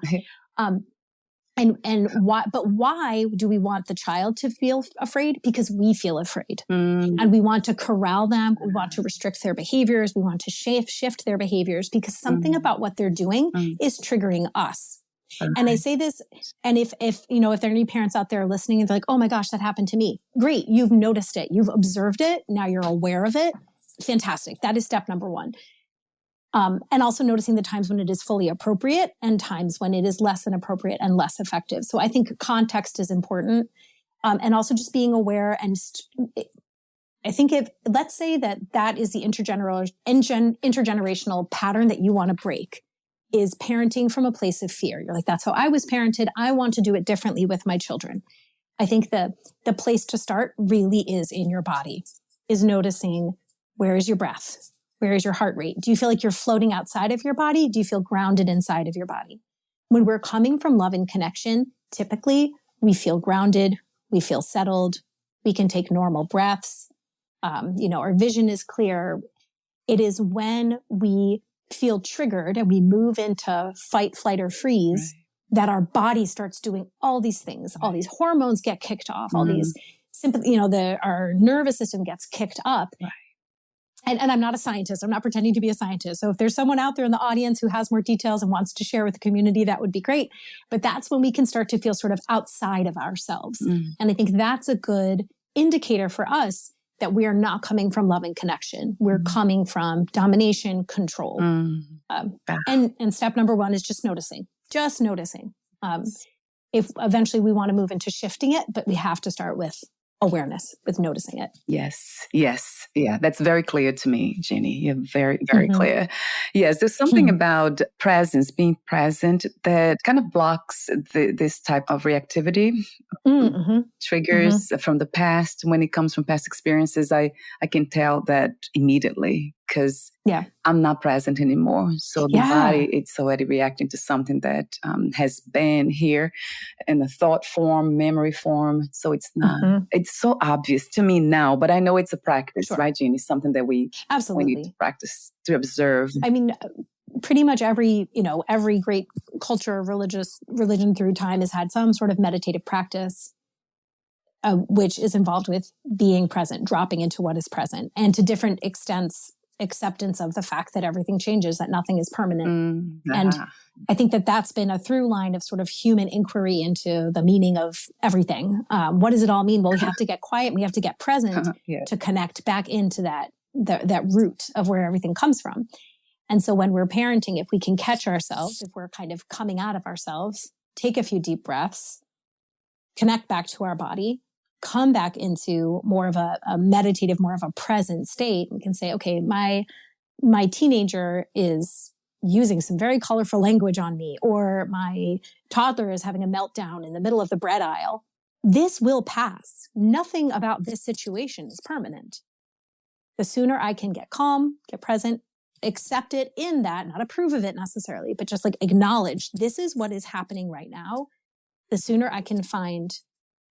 S3: And why? But why do we want the child to feel afraid? Because we feel afraid, and we want to corral them. We want to restrict their behaviors. We want to shift their behaviors, because something about what they're doing is triggering us. And I say this, and if there are any parents out there listening and they're like, oh my gosh, that happened to me. Great. You've noticed it. You've observed it. Now you're aware of it. Fantastic. That is step number one. And also noticing the times when it is fully appropriate and times when it is less than appropriate and less effective. So I think context is important. And also just being aware. And I think let's say that is the intergenerational pattern that you want to break. is parenting from a place of fear. You're like, that's how I was parented. I want to do it differently with my children. I think the place to start really is in your body, is noticing, where is your breath? Where is your heart rate? Do you feel like you're floating outside of your body? Do you feel grounded inside of your body? When we're coming from love and connection, typically we feel grounded, we feel settled, we can take normal breaths. Our vision is clear. It is when we feel triggered and we move into fight, flight, or freeze that our body starts doing all these things. All these hormones get kicked off. All these sympathy, our nervous system gets kicked up.
S1: Right.
S3: And I'm not a scientist. I'm not pretending to be a scientist. So if there's someone out there in the audience who has more details and wants to share with the community, that would be great. But that's when we can start to feel sort of outside of ourselves. And I think that's a good indicator for us that we are not coming from love and connection. We're coming from domination, control. And step number one is just noticing. Just noticing. If eventually we want to move into shifting it, but we have to start with awareness, with noticing it.
S1: Yes. Yeah, that's very clear to me, Genie. You're very, very clear. Yes, there's something about presence, being present, that kind of blocks this type of reactivity, triggers from the past. When it comes from past experiences, I can tell that immediately, because I'm not present anymore. So the body, it's already reacting to something that has been here in a thought form, memory form. So it's not, it's so obvious to me now, but I know it's a practice, right, Jeannie? Something that we need to practice, to observe.
S3: I mean, pretty much every great culture, religion through time has had some sort of meditative practice, which is involved with being present, dropping into what is present, and to different extents, acceptance of the fact that everything changes, that nothing is permanent. And I think that that's been a through line of sort of human inquiry into the meaning of everything. What does it all mean? Well, we have to get quiet. We have to get present to connect back into that root of where everything comes from. And so when we're parenting, if we can catch ourselves, if we're kind of coming out of ourselves, take a few deep breaths, connect back to our body, come back into more of a meditative, more of a present state. We can say, okay, my teenager is using some very colorful language on me, or my toddler is having a meltdown in the middle of the bread aisle. This will pass. Nothing about this situation is permanent. The sooner I can get calm, get present, accept it in that, not approve of it necessarily, but just like acknowledge this is what is happening right now, the sooner I can find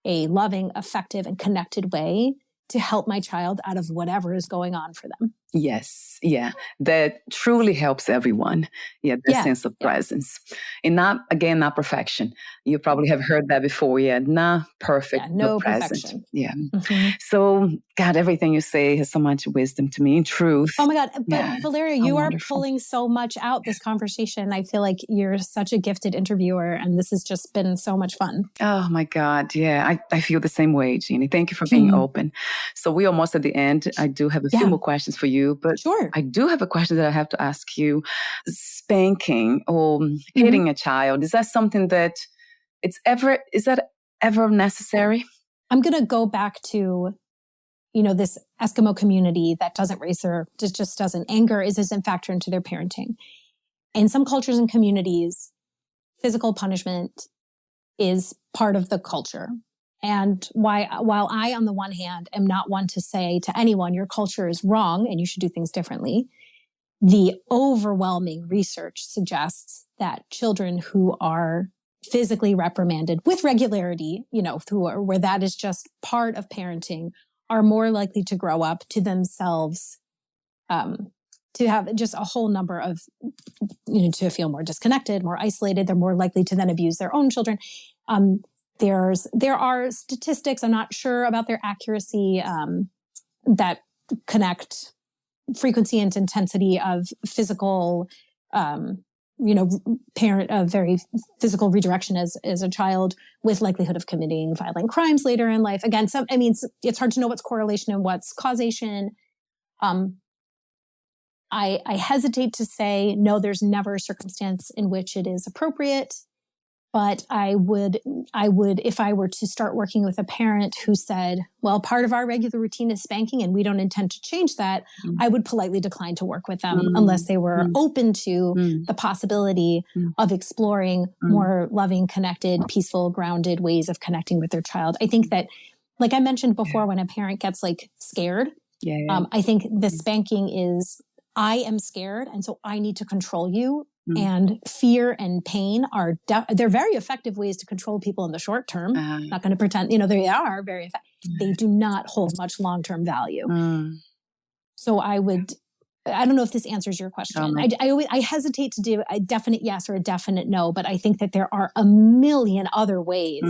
S3: a loving, effective, and connected way to help my child out of whatever is going on for them.
S1: Yes. Yeah. That truly helps everyone. Yeah. The sense of presence. And not perfection. You probably have heard that before. Yeah. Not perfect.
S3: Yeah, no
S1: present.
S3: Perfection.
S1: Yeah. So, God, everything you say has so much wisdom to me, in truth.
S3: Oh my God. But Valeria, you are pulling so much out this conversation. I feel like you're such a gifted interviewer, and this has just been so much fun.
S1: Oh my God. Yeah. I feel the same way, Jeannie. Thank you for being open. So we're almost at the end. I do have a few more questions for you, but I do have a question that I have to ask you. Spanking or hitting a child, is that something that is that ever necessary?
S3: I'm going to go back to, this Eskimo community that doesn't raise just doesn't, anger isn't factor into their parenting. In some cultures and communities, physical punishment is part of the culture. And while I, on the one hand, am not one to say to anyone, your culture is wrong and you should do things differently, the overwhelming research suggests that children who are physically reprimanded with regularity, where that is just part of parenting, are more likely to grow up to themselves, to have just a whole number of, to feel more disconnected, more isolated. They're more likely to then abuse their own children. There are statistics, I'm not sure about their accuracy, that connect frequency and intensity of physical, parent of very physical redirection as a child with likelihood of committing violent crimes later in life. Again, it's hard to know what's correlation and what's causation. I hesitate to say, no, there's never a circumstance in which it is appropriate. But I would, if I were to start working with a parent who said, well, part of our regular routine is spanking and we don't intend to change that, I would politely decline to work with them unless they were open to the possibility of exploring more loving, connected, peaceful, grounded ways of connecting with their child. I think that, like I mentioned before, when a parent gets like scared, I think the spanking is, I am scared, and so I need to control you. And fear and pain are, they're very effective ways to control people in the short term. Not going to pretend, they are very effective. They do not hold much long-term value. So I don't know if this answers your question. I hesitate to do a definite yes or a definite no, but I think that there are a million other ways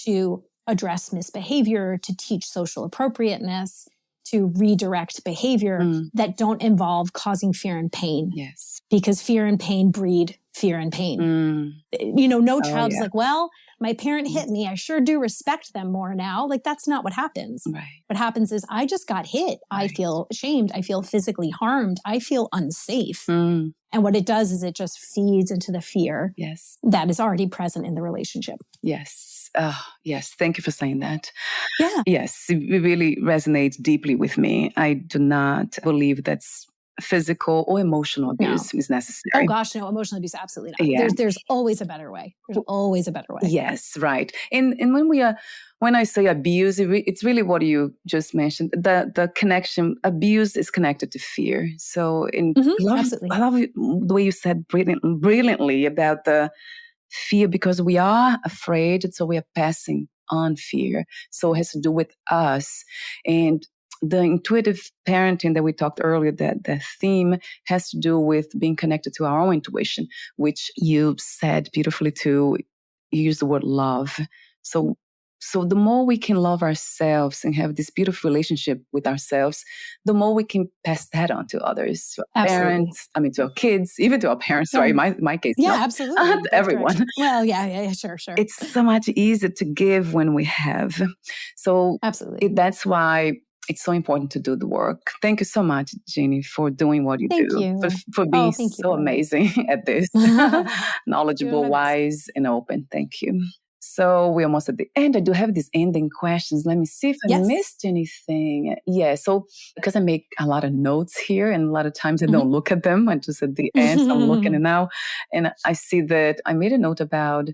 S3: to address misbehavior, to teach social appropriateness, to redirect behavior that don't involve causing fear and pain.
S1: Yes.
S3: Because fear and pain breed fear and pain. No child is like, well, my parent hit me. I sure do respect them more now. Like, that's not what happens.
S1: Right.
S3: What happens is I just got hit. Right. I feel ashamed. I feel physically harmed. I feel unsafe. And what it does is it just feeds into the fear that is already present in the relationship.
S1: Yes. Yes. Thank you for saying that.
S3: Yeah.
S1: Yes. It really resonates deeply with me. I do not believe that's physical or emotional abuse is necessary.
S3: Oh gosh, no, emotional abuse, absolutely not. Yeah. There's always a better way. There's always a better way.
S1: Yes, right. And when I say abuse, it's really what you just mentioned. The connection, abuse is connected to fear. So
S3: absolutely.
S1: I love the way you said brilliantly about the fear, because we are afraid, so we are passing on fear. So it has to do with us. And the intuitive parenting that we talked earlier, that the theme has to do with being connected to our own intuition, which you said beautifully too. You used the word love. So the more we can love ourselves and have this beautiful relationship with ourselves, the more we can pass that on to others, to our parents, to our kids, even to our parents. Sorry, my case.
S3: Yeah, absolutely.
S1: Everyone.
S3: Well, yeah, sure.
S1: It's so much easier to give when we have. So
S3: absolutely.
S1: That's why it's so important to do the work. Thank you so much, Genie, for doing what you do. For being so amazing at this. Knowledgeable, wise, and open. Thank you. So we're almost at the end. I do have these ending questions. Let me see if I missed anything. Yeah, so because I make a lot of notes here, and a lot of times I don't look at them. I just at the end, so I'm looking at it now. And I see that I made a note about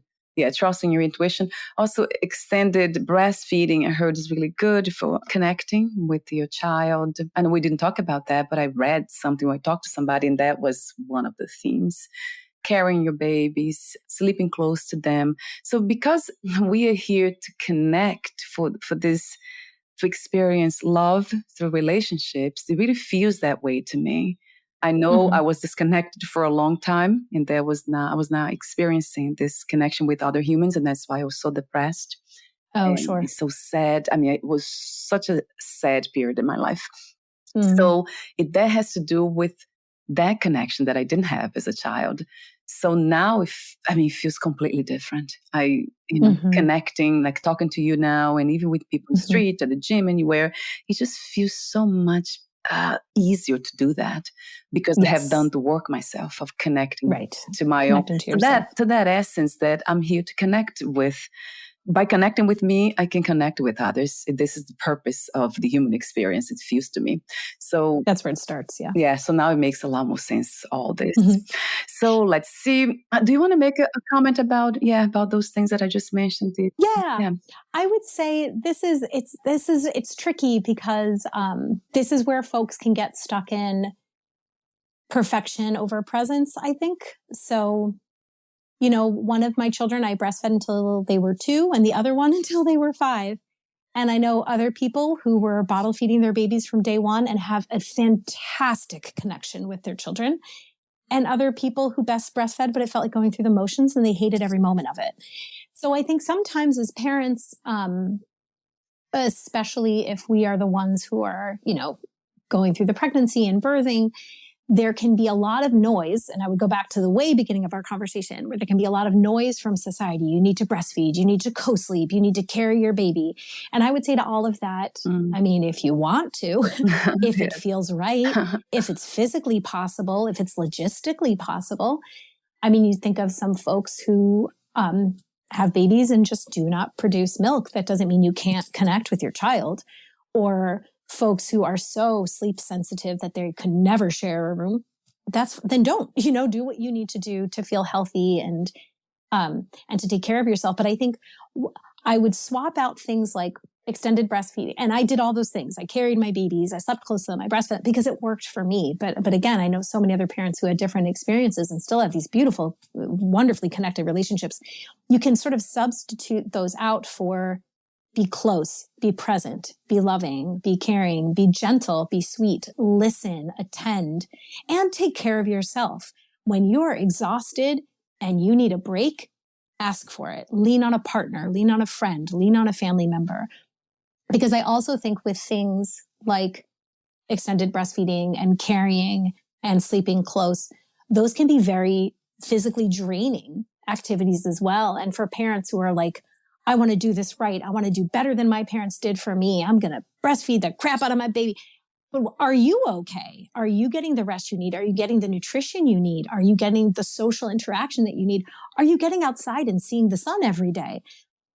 S1: trusting your intuition. Also, extended breastfeeding, I heard, is really good for connecting with your child. I know we didn't talk about that, but I read something, or I talked to somebody, and that was one of the themes. Carrying your babies, sleeping close to them. So because we are here to connect for this, to experience love through relationships, it really feels that way to me. I know I was disconnected for a long time, and I was not experiencing this connection with other humans, and that's why I was so depressed.
S3: Oh, sure.
S1: So sad. It was such a sad period in my life. So that has to do with that connection that I didn't have as a child. So now it feels completely different. Connecting, like talking to you now, and even with people in the street, at the gym, anywhere, it just feels so much easier to do that, because I have done the work myself of connecting to my own, to that essence that I'm here to connect with. By connecting with me, I can connect with others. This is the purpose of the human experience, it feels to me. So
S3: that's where it starts, yeah.
S1: Yeah, so now it makes a lot more sense, all this. So let's see. Do you want to make a comment about those things that I just mentioned?
S3: Yeah. I would say it's tricky, because this is where folks can get stuck in perfection over presence, I think. So, one of my children I breastfed until they were 2, and the other one until they were 5. And I know other people who were bottle feeding their babies from day one and have a fantastic connection with their children. And other people who best breastfed, but it felt like going through the motions, and they hated every moment of it. So I think sometimes as parents, especially if we are the ones who are, going through the pregnancy and birthing, there can be a lot of noise. And I would go back to the way beginning of our conversation, where there can be a lot of noise from society. You need to breastfeed, you need to co-sleep, you need to carry your baby. And I would say to all of that, if you want to, if it feels right, if it's physically possible, if it's logistically possible. You think of some folks who have babies and just do not produce milk. That doesn't mean you can't connect with your child. Or folks who are so sleep sensitive that they could never share a room. Then don't, do what you need to do to feel healthy and to take care of yourself. But I think I would swap out things like extended breastfeeding. And I did all those things. I carried my babies. I slept close to them. I breastfed because it worked for me. But again, I know so many other parents who had different experiences and still have these beautiful, wonderfully connected relationships. You can sort of substitute those out for be close, be present, be loving, be caring, be gentle, be sweet, listen, attend, and take care of yourself. When you're exhausted and you need a break, ask for it. Lean on a partner, lean on a friend, lean on a family member. Because I also think with things like extended breastfeeding and carrying and sleeping close, those can be very physically draining activities as well. And for parents who are like, I want to do this right. I want to do better than my parents did for me. I'm going to breastfeed the crap out of my baby. But are you okay? Are you getting the rest you need? Are you getting the nutrition you need? Are you getting the social interaction that you need? Are you getting outside and seeing the sun every day?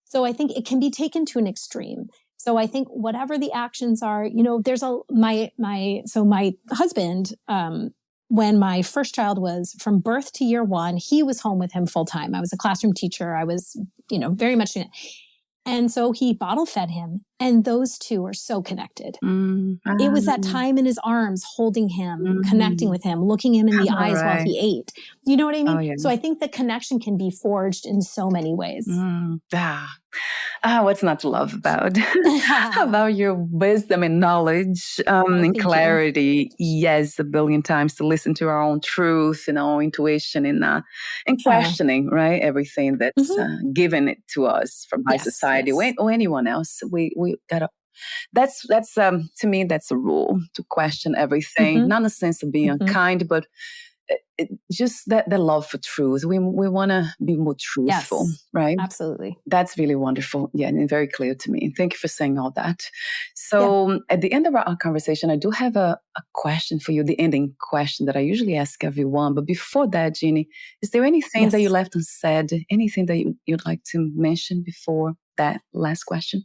S3: So I think it can be taken to an extreme. So I think whatever the actions are, there's my husband, when my first child was from birth to year 1, he was home with him full time. I was a classroom teacher. I was, very much in it. And so he bottle fed him, and those two are so connected. It was that time in his arms, holding him, connecting with him, looking him in the eyes while he ate. You know what I mean?
S1: Oh, yeah.
S3: So I think the connection can be forged in so many ways.
S1: What's not to love about about your wisdom and knowledge and clarity? Yes, a billion times to listen to our own truth and our own intuition and questioning, right? Everything that's given it to us from high society or anyone else. We gotta. That's to me, that's a rule, to question everything, not in the sense of being unkind, but just that the love for truth. We want to be more truthful, right?
S3: Absolutely.
S1: That's really wonderful. Yeah, and very clear to me. Thank you for saying all that. So at the end of our conversation, I do have a question for you, the ending question that I usually ask everyone. But before that, Genie, is there anything that you left unsaid, anything that you'd like to mention before that last question?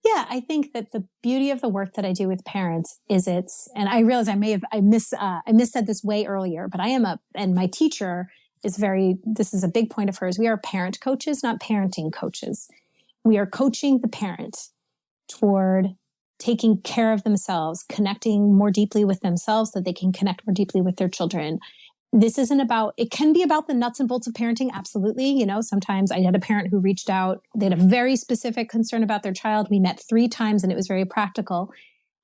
S3: Yeah, I think that the beauty of the work that I do with parents is and I realize I missaid this way earlier, but and my teacher is this is a big point of hers. We are parent coaches, not parenting coaches. We are coaching the parent toward taking care of themselves, connecting more deeply with themselves so that they can connect more deeply with their children. This isn't it can be about the nuts and bolts of parenting. Absolutely. Sometimes I had a parent who reached out. They had a very specific concern about their child. We met 3 times and it was very practical.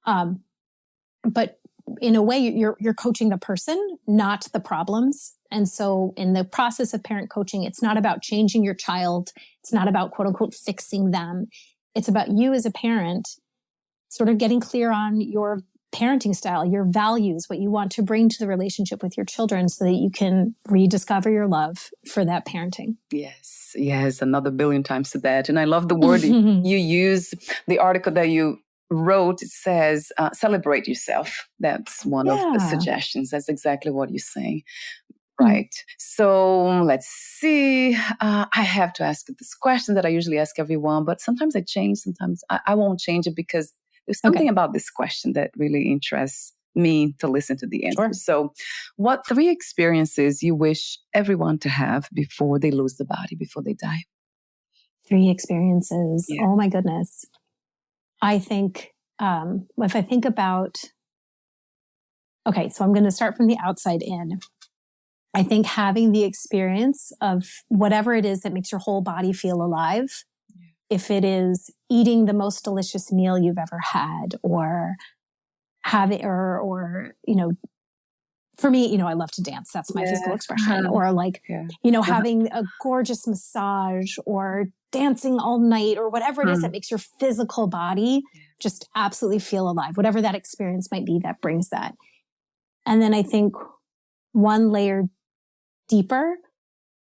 S3: But in a way, you're coaching the person, not the problems. And so in the process of parent coaching, it's not about changing your child. It's not about quote unquote fixing them. It's about you as a parent sort of getting clear on your parenting style, your values, what you want to bring to the relationship with your children so that you can rediscover your love for that parenting.
S1: Yes, another billion times to that. And I love the word you use. The article that you wrote, it says, celebrate yourself. That's one of the suggestions. That's exactly what you're saying. Right. So let's see. I have to ask this question that I usually ask everyone, but sometimes I change. Sometimes I won't change it because there's something about this question that really interests me to listen to the answer.
S3: Sure.
S1: So what 3 experiences you wish everyone to have before they lose the body, before they die?
S3: 3 experiences.
S1: Yeah.
S3: Oh my goodness. I think, if I think about, so I'm going to start from the outside in. I think having the experience of whatever it is that makes your whole body feel alive, if it is eating the most delicious meal you've ever had, or having, or for me, I love to dance. That's my physical expression. Or having a gorgeous massage, or dancing all night, or whatever it is that makes your physical body just absolutely feel alive. Whatever that experience might be that brings that. And then I think one layer deeper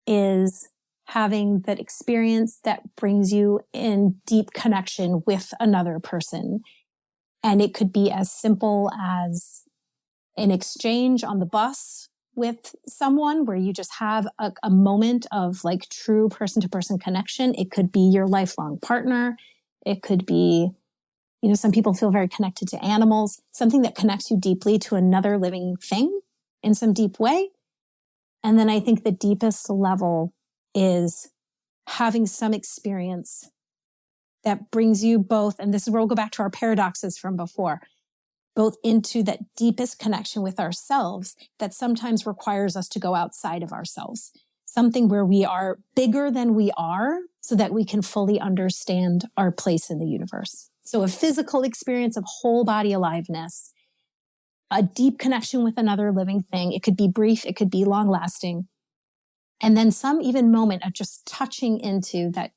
S3: is having that experience that brings you in deep connection with another person. And it could be as simple as an exchange on the bus with someone where you just have a moment of like true person-to-person connection. It could be your lifelong partner. It could be, some people feel very connected to animals, something that connects you deeply to another living thing in some deep way. And then I think the deepest level is having some experience that brings you both, and this is where we'll go back to our paradoxes from before, both into that deepest connection with ourselves that sometimes requires us to go outside of ourselves, something where we are bigger than we are so that we can fully understand our place in the universe. So a physical experience of whole body aliveness, a deep connection with another living thing. It could be brief, it could be long lasting. And then some even moment of just touching into that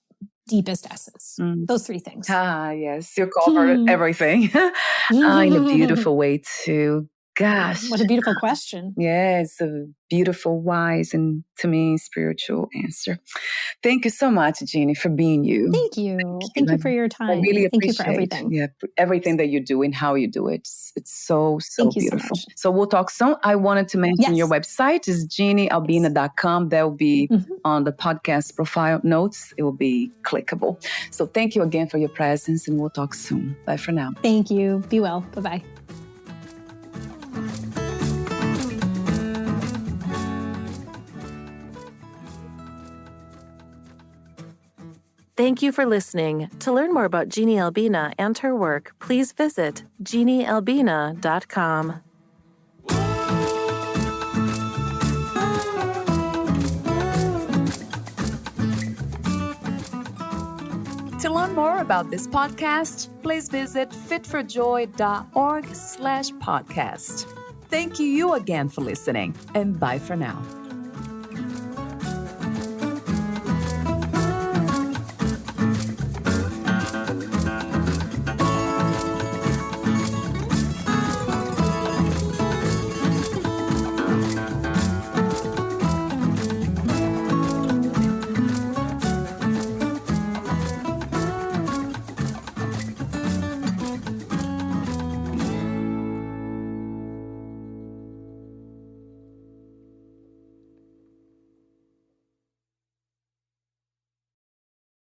S3: deepest essence. Those three things.
S1: Yes. You covered everything in a beautiful way too. Gosh.
S3: What a beautiful question.
S1: Yeah, it's a beautiful, wise, and to me, spiritual answer. Thank you so much, Genie, for being you.
S3: Thank you. Thank you for your time.
S1: I really
S3: Thank you
S1: appreciate
S3: for everything.
S1: everything that you do and how you do it. It's so beautiful.
S3: So
S1: we'll talk soon. I wanted to mention your website is geniealbina.com. That will be on the podcast profile notes. It will be clickable. So thank you again for your presence, and we'll talk soon. Bye for now.
S3: Thank you. Be well. Bye-bye.
S2: Thank you for listening. To learn more about Genie Albina and her work, please visit geniealbina.com.
S4: To learn more about this podcast, please visit fitforjoy.org/podcast. Thank you again for listening, and bye for now.